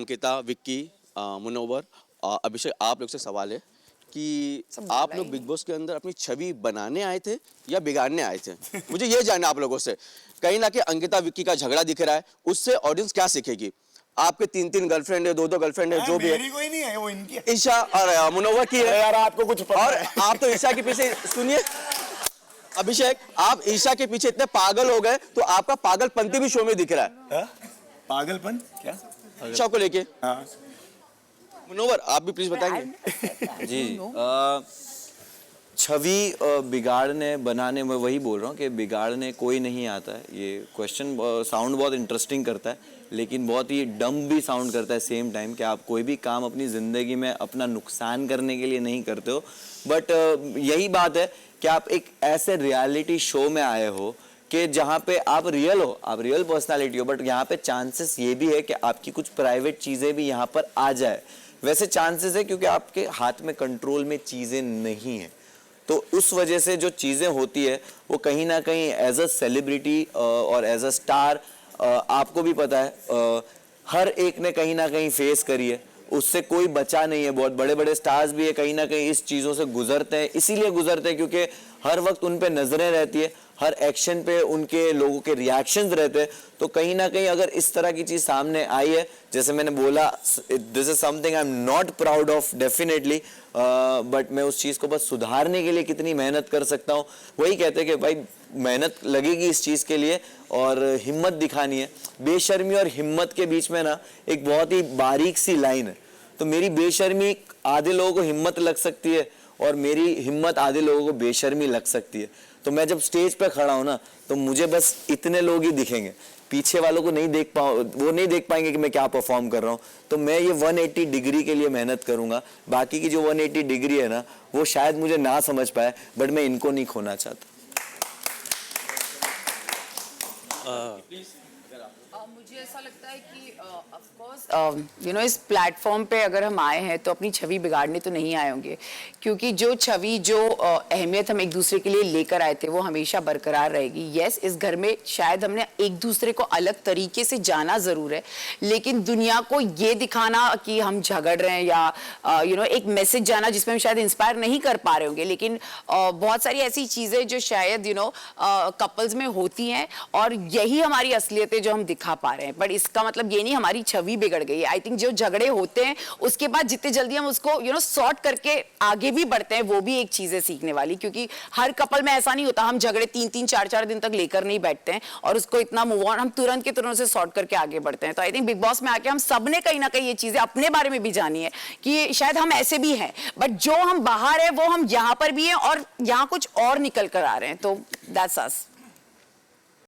अंकिता, विक्की, मुनव्वर, अभिषेक, आप लोग से सवाल है कि आप लोग बिग बॉस के अंदर अपनी छवि बनाने आए थे या बिगाड़ने आए थे? मुझे ये जानना आप लोगों से। कहीं ना कहीं अंकिता विक्की का झगड़ा दिख रहा है, उससे ऑडियंस क्या सीखेगी? आपके 3-3 गर्लफ्रेंड है, 2-2 गर्लफ्रेंड है, जो भी है। मेरी कोई नहीं है, वो इनकी है। ईशा और मुनव्वर की है। यार आपको कुछ पता और है? आप तो ईशा के पीछे, सुनिए अभिषेक, आप ईशा के पीछे इतने पागल हो गए तो आपका पागलपंती भी शो में दिख रहा है। पागलपन क्या? ईशा को लेके। हाँ। मुनव्वर, आप भी प्लीज बताएंगे। जी, छवि बिगाड़ने बनाने में वही बोल रहा हूँ कि बिगाड़ने कोई नहीं आता है। ये क्वेश्चन साउंड बहुत इंटरेस्टिंग करता है, लेकिन बहुत ही डम भी साउंड करता है सेम टाइम, कि आप कोई भी काम अपनी ज़िंदगी में अपना नुकसान करने के लिए नहीं करते हो। बट यही बात है कि आप एक ऐसे रियलिटी शो में आए हो कि जहाँ पे आप रियल हो, आप रियल पर्सनालिटी हो, बट यहाँ पे चांसेस ये भी है कि आपकी कुछ प्राइवेट चीज़ें भी यहाँ पर आ जाए। वैसे चांसेस है क्योंकि आपके हाथ में कंट्रोल में चीज़ें नहीं है, तो उस वजह से जो चीज़ें होती है वो कहीं ना कहीं एज अ सेलिब्रिटी और एज अ स्टार, आपको भी पता है, हर एक ने कहीं ना कहीं फेस करी है, उससे कोई बचा नहीं है। बहुत बड़े बड़े स्टार्स भी है कहीं ना कहीं इस चीज़ों से गुजरते हैं, इसीलिए गुजरते हैं क्योंकि हर वक्त उन पे नज़रें रहती है, हर एक्शन पे उनके लोगों के रिएक्शंस रहते हैं। तो कहीं ना कहीं अगर इस तरह की चीज़ सामने आई है, जैसे मैंने बोला, this is something I am not proud of definitely, but मैं उस चीज़ को बस सुधारने के लिए कितनी मेहनत कर सकता हूँ, वही कहते हैं कि भाई मेहनत लगेगी इस चीज़ के लिए और हिम्मत दिखानी है। बेशर्मी और हिम्मत के बीच में ना एक बहुत ही बारीक सी लाइन है। तो मेरी बेशर्मी आधे लोगों को हिम्मत लग सकती है और मेरी हिम्मत आधे लोगों को बेशर्मी लग सकती है। तो मैं जब स्टेज पे खड़ा हूं ना, तो मुझे बस इतने लोग ही दिखेंगे, पीछे वालों को नहीं देख वो नहीं देख पाएंगे कि मैं क्या परफॉर्म कर रहा हूं। तो मैं ये 180 डिग्री के लिए मेहनत करूंगा। बाकी की जो 180 डिग्री है ना, वो शायद मुझे ना समझ पाए, बट मैं इनको नहीं खोना चाहता। मुझे ऐसा लगता है कि ऑफ कोर्स इस प्लेटफॉर्म पे अगर हम आए हैं तो अपनी छवि बिगाड़ने तो नहीं आए होंगे, क्योंकि जो छवि, जो अहमियत हम एक दूसरे के लिए लेकर आए थे वो हमेशा बरकरार रहेगी। यस, इस घर में शायद हमने एक दूसरे को अलग तरीके से जाना ज़रूर है, लेकिन दुनिया को ये दिखाना कि हम झगड़ रहे हैं या एक मैसेज जाना जिसमें हम शायद इंस्पायर नहीं कर पा रहे होंगे, लेकिन बहुत सारी ऐसी चीज़ें जो शायद कपल्स में होती हैं और यही हमारी असलियत है जो हम दिखा पा रहे हैं। बट इसका मतलब ये नहीं हमारी छवि बिगड़ गई है। आई थिंक जो झगड़े होते हैं उसके बाद जितने जल्दी हम उसको सॉर्ट करके आगे भी बढ़ते हैं, वो भी एक चीज़ है सीखने वाली, क्योंकि हर कपल में ऐसा नहीं होता। हम झगड़े 3-3, 4-4 दिन तक लेकर नहीं बैठते हैं और उसको इतना मूव ऑन, हम तुरंत के तुरंत से सॉर्ट करके आगे बढ़ते हैं। तो आई थिंक बिग बॉस में आके हम सब ने कहीं ना कहीं ये चीज़ें अपने बारे में भी जानी है कि शायद हम ऐसे भी हैं, बट जो हम बाहर है वो हम यहाँ पर भी हैं और यहाँ कुछ और निकल कर आ रहे हैं। तो दैट्स अस।